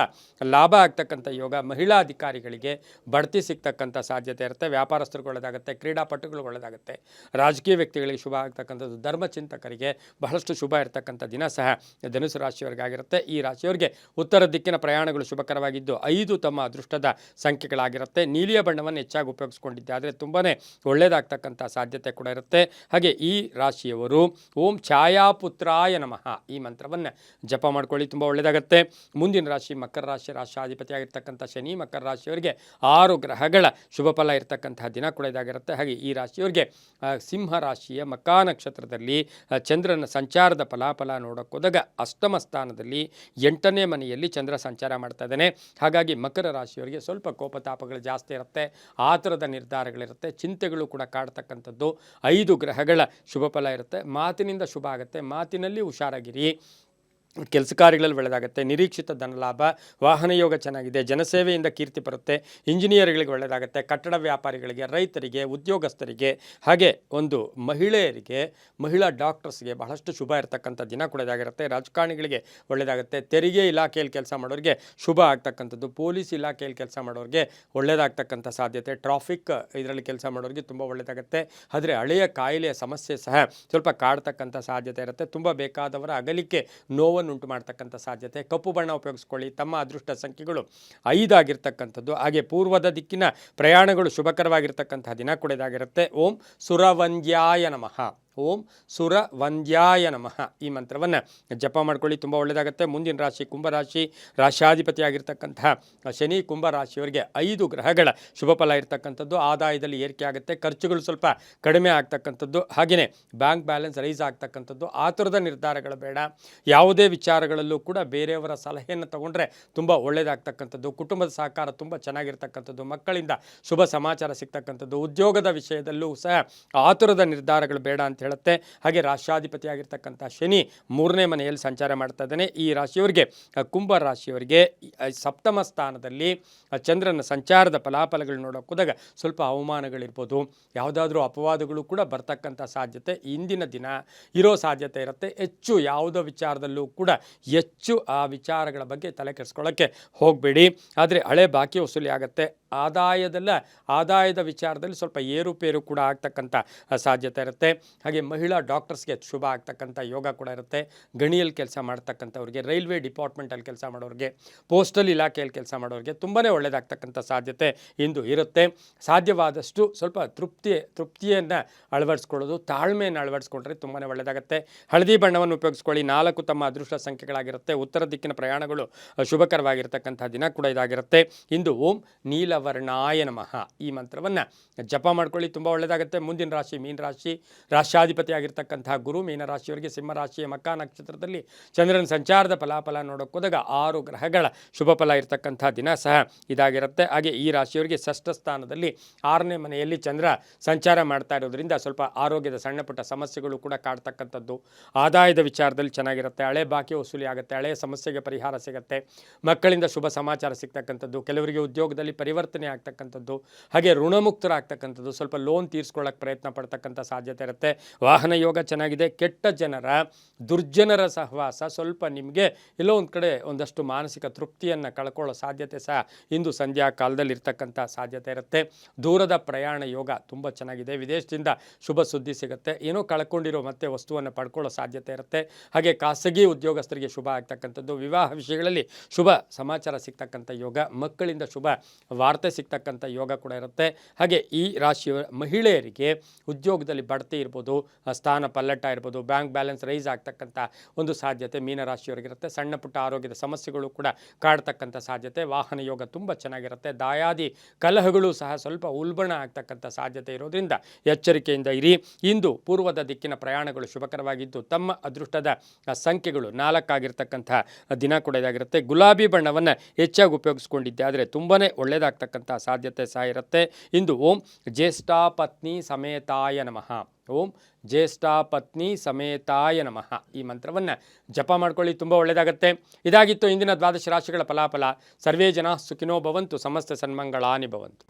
ಲಾಭ ಆಗ್ತಕ್ಕಂಥ ಯೋಗ, ಮಹಿಳಾ ಅಧಿಕಾರಿಗಳಿಗೆ ಬಡ್ತಿ ಸಿಗ್ತಕ್ಕಂಥ ಸಾಧ್ಯತೆ ಇರುತ್ತೆ, ವ್ಯಾಪಾರಸ್ಥರಿಗೆ ಒಳ್ಳೆಯದಾಗುತ್ತೆ, ಕ್ರೀಡಾಪಟುಗಳಿಗೆ ಒಳ್ಳೆಯದಾಗುತ್ತೆ, ರಾಜಕೀಯ ವ್ಯಕ್ತಿಗಳಿಗೆ ಶುಭ ಆಗ್ತಕ್ಕಂಥದ್ದು, ಧರ್ಮಚಿಂತಕರಿಗೆ ಬಹಳಷ್ಟು ಶುಭ ಇರತಕ್ಕಂಥ ದಿನ ಸಹ ಧನುಸು ರಾಶಿಯವರಿಗಾಗಿರುತ್ತೆ. ಈ ರಾಶಿಯವರಿಗೆ ಉತ್ತರ ದಿಕ್ಕಿನ ಪ್ರಯಾಣಗಳು ಶುಭಕರವಾಗಿದ್ದು 5 ತಮ್ಮ ಅದೃಷ್ಟದ ಸಂಖ್ಯೆಗಳಾಗಿರುತ್ತೆ. ನೀಲಿಯ ಬಣ್ಣವನ್ನು ಹೆಚ್ಚಾಗಿ ಉಪಯೋಗಿಸ್ಕೊಂಡಿದ್ದಾದರೆ ತುಂಬಾ ಒಳ್ಳೆಯದಾಗ್ತಕ್ಕಂಥ ಸಾಧ್ಯತೆ ಕೂಡ ಇರುತ್ತೆ. ಹಾಗೆ ಈ ರಾಶಿಯವರು ಓಂ ಛಾಯಾಪುತ್ರಾಯ ನಮಃ ಈ ಮಂತ್ರವನ್ನು ಜಪ ಮಾಡ್ಕೊಳ್ಳಿ, ತುಂಬ ಒಳ್ಳೆಯದಾಗುತ್ತೆ. ಮುಂದಿನ ರಾಶಿ ಮಕರ ರಾಶಿ. ರಾಶಿಯಾಧಿಪತಿಯಾಗಿರ್ತಕ್ಕಂಥ ಶನಿ ಮಕರ ರಾಶಿಯವರಿಗೆ 6 ಗ್ರಹಗಳ ಶುಭ ಫಲ ಇರತಕ್ಕಂತಹ ದಿನ ಕೂಡ ಇದಾಗಿರುತ್ತೆ. ಹಾಗೆ ಈ ರಾಶಿಯವರಿಗೆ ಸಿಂಹ ರಾಶಿಯ ಮಕಾ ನಕ್ಷತ್ರದಲ್ಲಿ ಚಂದ್ರನ ಸಂಚಾರದ ಫಲಾಫಲ ನೋಡೋಕೆ ಹೋದಾಗ ಅಷ್ಟಮ ಸ್ಥಾನದಲ್ಲಿ 8ನೇ ಮನೆಯಲ್ಲಿ ಚಂದ್ರ ಸಂಚಾರ ಮಾಡ್ತಾ ಇದ್ದಾನೆ. ಹಾಗಾಗಿ ಮಕರ ರಾಶಿಯವರಿಗೆ ಸ್ವಲ್ಪ ಕೋಪತಾಪಗಳು ಜಾಸ್ತಿ ಇರುತ್ತೆ, ಆತುರದ ನಿರ್ಧಾರಗಳಿರುತ್ತೆ, ಚಿಂತೆಗಳು ಕೂಡ ಕಾಡ್ತಕ್ಕಂಥದ್ದು. 5 ಗ್ರಹಗಳ ಶುಭ ಫಲ ಇರುತ್ತೆ. ಮಾತಿನಿಂದ ಶುಭ ಆಗುತ್ತೆ, ಮಾತಿನಲ್ಲಿ ಹುಷಾರಾಗಿರಿ. ಕೆಲಸ ಕಾರ್ಯಗಳಲ್ಲಿ ಒಳ್ಳೆಯದಾಗುತ್ತೆ, ನಿರೀಕ್ಷಿತ ಧನಲಾಭ, ವಾಹನ ಯೋಗ ಚೆನ್ನಾಗಿದೆ, ಜನಸೇವೆಯಿಂದ ಕೀರ್ತಿ ಬರುತ್ತೆ, ಇಂಜಿನಿಯರ್ಗಳಿಗೆ ಒಳ್ಳೆಯದಾಗುತ್ತೆ, ಕಟ್ಟಡ ವ್ಯಾಪಾರಿಗಳಿಗೆ, ರೈತರಿಗೆ, ಉದ್ಯೋಗಸ್ಥರಿಗೆ, ಹಾಗೆ ಒಂದು ಮಹಿಳೆಯರಿಗೆ, ಮಹಿಳಾ ಡಾಕ್ಟರ್ಸ್ಗೆ ಬಹಳಷ್ಟು ಶುಭ ಇರತಕ್ಕಂಥ ದಿನ ಕೂಡ ಇದಾಗಿರುತ್ತೆ. ರಾಜಕಾರಣಿಗಳಿಗೆ ಒಳ್ಳೆಯದಾಗುತ್ತೆ, ತೆರಿಗೆ ಇಲಾಖೆಯಲ್ಲಿ ಕೆಲಸ ಮಾಡೋರಿಗೆ ಶುಭ ಆಗ್ತಕ್ಕಂಥದ್ದು, ಪೊಲೀಸ್ ಇಲಾಖೆಯಲ್ಲಿ ಕೆಲಸ ಮಾಡೋರಿಗೆ ಒಳ್ಳೆಯದಾಗ್ತಕ್ಕಂಥ ಸಾಧ್ಯತೆ, ಟ್ರಾಫಿಕ್ ಇದರಲ್ಲಿ ಕೆಲಸ ಮಾಡೋರಿಗೆ ತುಂಬ ಒಳ್ಳೆಯದಾಗುತ್ತೆ. ಆದರೆ ಹಳೆಯ ಕಾಯಿಲೆಯ ಸಮಸ್ಯೆ ಸಹ ಸ್ವಲ್ಪ ಕಾಡ್ತಕ್ಕಂಥ ಸಾಧ್ಯತೆ ಇರುತ್ತೆ. ತುಂಬ ಬೇಕಾದವರ ಅಗಲಿಕೆ ನೋವನ್ನು ಉಂಟು ಮಾಡ್ತಕ್ಕಂಥ ಸಾಧ್ಯತೆ. ಕಪ್ಪು ಬಣ್ಣ ಉಪಯೋಗಿಸ್ಕೊಳ್ಳಿ, ತಮ್ಮ ಅದೃಷ್ಟ ಸಂಖ್ಯೆಗಳು 5 ಆಗಿರ್ತಕ್ಕಂಥದ್ದು. ಹಾಗೆ ಪೂರ್ವದ ದಿಕ್ಕಿನ ಪ್ರಯಾಣಗಳು ಶುಭಕರವಾಗಿರ್ತಕ್ಕಂಥ ದಿನ ಕೂಡ ಇದಾಗಿರುತ್ತೆ. ಓಂ ಸುರವಂದ್ಯಾಯ ನಮಃ, ಓಂ ಸುರವಂದ್ಯಾಯ ನಮಃ ಈ ಮಂತ್ರವನ್ನು ಜಪ ಮಾಡ್ಕೊಳ್ಳಿ, ತುಂಬ ಒಳ್ಳೆಯದಾಗುತ್ತೆ. ಮುಂದಿನ ರಾಶಿ ಕುಂಭರಾಶಿ. ರಾಶಿಯಾಧಿಪತಿಯಾಗಿರ್ತಕ್ಕಂತಹ ಶನಿ ಕುಂಭರಾಶಿಯವರಿಗೆ 5 ಗ್ರಹಗಳ ಶುಭ ಫಲ ಇರತಕ್ಕಂಥದ್ದು. ಆದಾಯದಲ್ಲಿ ಏರಿಕೆ ಆಗುತ್ತೆ, ಖರ್ಚುಗಳು ಸ್ವಲ್ಪ ಕಡಿಮೆ ಆಗ್ತಕ್ಕಂಥದ್ದು, ಹಾಗೆಯೇ ಬ್ಯಾಂಕ್ ಬ್ಯಾಲೆನ್ಸ್ ರೈಸ್ ಆಗ್ತಕ್ಕಂಥದ್ದು. ಆತುರದ ನಿರ್ಧಾರಗಳು ಬೇಡ, ಯಾವುದೇ ವಿಚಾರಗಳಲ್ಲೂ ಕೂಡ ಬೇರೆಯವರ ಸಲಹೆಯನ್ನು ತಗೊಂಡ್ರೆ ತುಂಬ ಒಳ್ಳೆಯದಾಗ್ತಕ್ಕಂಥದ್ದು. ಕುಟುಂಬದ ಸಹಕಾರ ತುಂಬ ಚೆನ್ನಾಗಿರ್ತಕ್ಕಂಥದ್ದು, ಮಕ್ಕಳಿಂದ ಶುಭ ಸಮಾಚಾರ ಸಿಗ್ತಕ್ಕಂಥದ್ದು. ಉದ್ಯೋಗದ ವಿಷಯದಲ್ಲೂ ಸಹ ಆತುರದ ನಿರ್ಧಾರಗಳು ಬೇಡ ಅಂತ ಹೇಳುತ್ತೆ. ಹಾಗೆ ರಾಶಿಯಾಧಿಪತಿಯಾಗಿರ್ತಕ್ಕಂಥ ಶನಿ 3ನೇ ಮನೆಯಲ್ಲಿ ಸಂಚಾರ ಮಾಡ್ತಾ ಇದ್ದಾನೆ. ಈ ರಾಶಿಯವರಿಗೆ ಕುಂಭ ರಾಶಿಯವರಿಗೆ ಸಪ್ತಮ ಸ್ಥಾನದಲ್ಲಿ ಚಂದ್ರನ ಸಂಚಾರದ ಫಲಾಫಲಗಳು ನೋಡೋಕೆ ಹೋದಾಗ ಸ್ವಲ್ಪ ಅವಮಾನಗಳಿರ್ಬೋದು, ಯಾವುದಾದ್ರೂ ಅಪವಾದಗಳು ಕೂಡ ಬರ್ತಕ್ಕಂಥ ಸಾಧ್ಯತೆ ಇಂದಿನ ದಿನ ಇರೋ ಸಾಧ್ಯತೆ ಇರುತ್ತೆ. ಹೆಚ್ಚು ಯಾವುದೋ ವಿಚಾರದಲ್ಲೂ ಕೂಡ ಹೆಚ್ಚು ಆ ವಿಚಾರಗಳ ಬಗ್ಗೆ ತಲೆ ಕೆಡಿಸ್ಕೊಳ್ಳೋಕ್ಕೆ ಹೋಗಬೇಡಿ. ಆದರೆ ಹಳೆ ಬಾಕಿ ವಸೂಲಿ ಆಗುತ್ತೆ. ಆದಾಯದ ವಿಚಾರದಲ್ಲಿ ಸ್ವಲ್ಪ ಏರುಪೇರು ಕೂಡ ಆಗ್ತಕ್ಕಂಥ ಸಾಧ್ಯತೆ ಇರುತ್ತೆ. ಹಾಗೆ ಮಹಿಳಾ ಡಾಕ್ಟರ್ಸ್ಗೆ ಶುಭ ಆಗ್ತಕ್ಕಂಥ ಯೋಗ ಕೂಡ ಇರುತ್ತೆ. ಗಣಿಯಲ್ಲಿ ಕೆಲಸ ಮಾಡ್ತಕ್ಕಂಥವ್ರಿಗೆ, ರೈಲ್ವೆ ಡಿಪಾರ್ಟ್ಮೆಂಟಲ್ಲಿ ಕೆಲಸ ಮಾಡೋರಿಗೆ, ಪೋಸ್ಟಲ್ ಇಲಾಖೆಯಲ್ಲಿ ಕೆಲಸ ಮಾಡೋರಿಗೆ ತುಂಬಾ ಒಳ್ಳೆಯದಾಗ್ತಕ್ಕಂಥ ಸಾಧ್ಯತೆ ಇಂದು ಇರುತ್ತೆ. ಸಾಧ್ಯವಾದಷ್ಟು ಸ್ವಲ್ಪ ತೃಪ್ತಿಯನ್ನು ಅಳವಡಿಸ್ಕೊಳ್ಳೋದು, ತಾಳ್ಮೆಯನ್ನು ಅಳವಡಿಸ್ಕೊಂಡ್ರೆ ತುಂಬಾ ಒಳ್ಳೆಯದಾಗುತ್ತೆ. ಹಳದಿ ಬಣ್ಣವನ್ನು ಉಪಯೋಗಿಸ್ಕೊಳ್ಳಿ, 4 ತಮ್ಮ ಅದೃಷ್ಟ ಸಂಖ್ಯೆಗಳಾಗಿರುತ್ತೆ. ಉತ್ತರ ದಿಕ್ಕಿನ ಪ್ರಯಾಣಗಳು ಶುಭಕರವಾಗಿರ್ತಕ್ಕಂಥ ದಿನ ಕೂಡ ಇದಾಗಿರುತ್ತೆ. ಇಂದು ಓಂ ನೀಲವರ್ಣಾಯ ನಮಃ ಈ ಮಂತ್ರವನ್ನು ಜಪ ಮಾಡ್ಕೊಳ್ಳಿ, ತುಂಬ ಒಳ್ಳೆಯದಾಗುತ್ತೆ. ಮುಂದಿನ ರಾಶಿ ಮೀನ ರಾಶಿ. ರಾಶಿಯಾಧಿಪತಿಯಾಗಿರ್ತಕ್ಕಂತಹ ಗುರು ಮೀನರಾಶಿಯವರಿಗೆ ಸಿಂಹರಾಶಿಯ ಮಕಾ ನಕ್ಷತ್ರದಲ್ಲಿ ಚಂದ್ರನ ಸಂಚಾರದ ಫಲಾಫಲ ನೋಡೋಕೆ ಹೋದಾಗ 6 ಗ್ರಹಗಳ ಶುಭ ಫಲ ಇರತಕ್ಕಂಥ ದಿನ ಸಹ ಇದಾಗಿರುತ್ತೆ. ಹಾಗೆ ಈ ರಾಶಿಯವರಿಗೆ ಷಷ್ಠ ಸ್ಥಾನದಲ್ಲಿ 6ನೇ ಮನೆಯಲ್ಲಿ ಚಂದ್ರ ಸಂಚಾರ ಮಾಡ್ತಾ ಇರೋದ್ರಿಂದ ಸ್ವಲ್ಪ ಆರೋಗ್ಯದ ಸಣ್ಣ ಪುಟ್ಟ ಸಮಸ್ಯೆಗಳು ಕೂಡ ಕಾಡ್ತಕ್ಕಂಥದ್ದು. ಆದಾಯದ ವಿಚಾರದಲ್ಲಿ ಚೆನ್ನಾಗಿರುತ್ತೆ, ಹಳೆ ಬಾಕಿ ವಸೂಲಿ ಆಗುತ್ತೆ, ಹಳೆಯ ಸಮಸ್ಯೆಗೆ ಪರಿಹಾರ ಸಿಗುತ್ತೆ, ಮಕ್ಕಳಿಂದ ಶುಭ ಸಮಾಚಾರ ಸಿಗ್ತಕ್ಕಂಥದ್ದು, ಕೆಲವರಿಗೆ ಉದ್ಯೋಗದಲ್ಲಿ ಪರಿವರ್ತನೆ ಪರಿವರ್ತನೆ ಆಗ್ತಕ್ಕಂಥದ್ದು, ಹಾಗೆ ಋಣಮುಕ್ತರಾಗ್ತಕ್ಕಂಥದ್ದು, ಸ್ವಲ್ಪ ಲೋನ್ ತೀರಿಸ್ಕೊಳ್ಳೋಕೆ ಪ್ರಯತ್ನ ಪಡ್ತಕ್ಕಂಥ ಸಾಧ್ಯತೆ ಇರುತ್ತೆ. ವಾಹನ ಯೋಗ ಚೆನ್ನಾಗಿದೆ. ಕೆಟ್ಟ ಜನರ, ದುರ್ಜನರ ಸಹವಾಸ ಸ್ವಲ್ಪ ನಿಮಗೆ ಎಲ್ಲೋ ಒಂದು ಕಡೆ ಒಂದಷ್ಟು ಮಾನಸಿಕ ತೃಪ್ತಿಯನ್ನು ಕಳ್ಕೊಳ್ಳೋ ಸಾಧ್ಯತೆ ಸಹ ಇಂದು ಸಂಧ್ಯಾ ಕಾಲದಲ್ಲಿ ಇರ್ತಕ್ಕಂಥ ಸಾಧ್ಯತೆ ಇರುತ್ತೆ. ದೂರದ ಪ್ರಯಾಣ ಯೋಗ ತುಂಬ ಚೆನ್ನಾಗಿದೆ. ವಿದೇಶದಿಂದ ಶುಭ ಸುದ್ದಿ ಸಿಗುತ್ತೆ. ಏನೋ ಕಳ್ಕೊಂಡಿರೋ ಮತ್ತೆ ವಸ್ತುವನ್ನು ಪಡ್ಕೊಳ್ಳೋ ಸಾಧ್ಯತೆ ಇರುತ್ತೆ. ಹಾಗೆ ಖಾಸಗಿ ಉದ್ಯೋಗಸ್ಥರಿಗೆ ಶುಭ ಆಗ್ತಕ್ಕಂಥದ್ದು, ವಿವಾಹ ವಿಷಯಗಳಲ್ಲಿ ಶುಭ ಸಮಾಚಾರ ಸಿಗ್ತಕ್ಕಂಥ ಯೋಗ, ಮಕ್ಕಳಿಂದ ಶುಭ ವಾರ್ತೆ ಸಿಗ್ತಕ್ಕಂಥ ಯೋಗ ಕೂಡ ಇರುತ್ತೆ. ಹಾಗೆ ಈ ರಾಶಿಯ ಮಹಿಳೆಯರಿಗೆ ಉದ್ಯೋಗದಲ್ಲಿ ಬಡ್ತಿ ಇರ್ಬೋದು, ಸ್ಥಾನ ಪಲ್ಲಟ ಇರ್ಬೋದು, ಬ್ಯಾಂಕ್ ಬ್ಯಾಲೆನ್ಸ್ ರೈಸ್ ಆಗ್ತಕ್ಕಂಥ ಒಂದು ಸಾಧ್ಯತೆ ಮೀನರಾಶಿಯವರಿಗಿರುತ್ತೆ. ಸಣ್ಣ ಪುಟ್ಟ ಆರೋಗ್ಯದ ಸಮಸ್ಯೆಗಳು ಕೂಡ ಕಾಡ್ತಕ್ಕಂಥ ಸಾಧ್ಯತೆ. ವಾಹನ ಯೋಗ ತುಂಬ ಚೆನ್ನಾಗಿರುತ್ತೆ. ದಾಯಾದಿ ಕಲಹಗಳು ಸಹ ಸ್ವಲ್ಪ ಉಲ್ಬಣ ಆಗ್ತಕ್ಕಂಥ ಸಾಧ್ಯತೆ ಇರೋದ್ರಿಂದ ಎಚ್ಚರಿಕೆಯಿಂದ ಇರಿ. ಇಂದು ಪೂರ್ವದ ದಿಕ್ಕಿನ ಪ್ರಯಾಣಗಳು ಶುಭಕರವಾಗಿದ್ದು ತಮ್ಮ ಅದೃಷ್ಟದ ಸಂಖ್ಯೆಗಳು 4 ಆಗಿರ್ತಕ್ಕಂಥ ದಿನ ಕೂಡ ಇದಾಗಿರುತ್ತೆ. ಗುಲಾಬಿ ಬಣ್ಣವನ್ನು ಹೆಚ್ಚಾಗಿ ಉಪಯೋಗಿಸ್ಕೊಂಡಿದ್ದೆ ಆದರೆ ತುಂಬಾ ಒಳ್ಳೆಯದಾಗ್ತಕ್ಕಂಥ ಸಾಧ್ಯತೆ ಸಹ ಇರುತ್ತೆ. ಇಂದು ಓಂ ಜ್ಯೇಷ್ಠಾಪತ್ನಿ ಸಮೇತಾಯ ನಮಃ, ಓಂ ಜ್ಯೇಷ್ಠಾಪತ್ನಿ ಸಮೇತಾಯ ನಮಃ ಈ ಮಂತ್ರವನ್ನು ಜಪ ಮಾಡ್ಕೊಳ್ಳಿ, ತುಂಬ ಒಳ್ಳೆಯದಾಗುತ್ತೆ. ಇದಾಗಿತ್ತು ಇಂದಿನ 12 ರಾಶಿಗಳ ಫಲಾಫಲ. ಸರ್ವೇ ಜನ ಸುಖಿನೋ ಭವಂತು, ಸಮಸ್ತ ಸನ್ಮಂಗಳಾನಿ ಭವಂತು.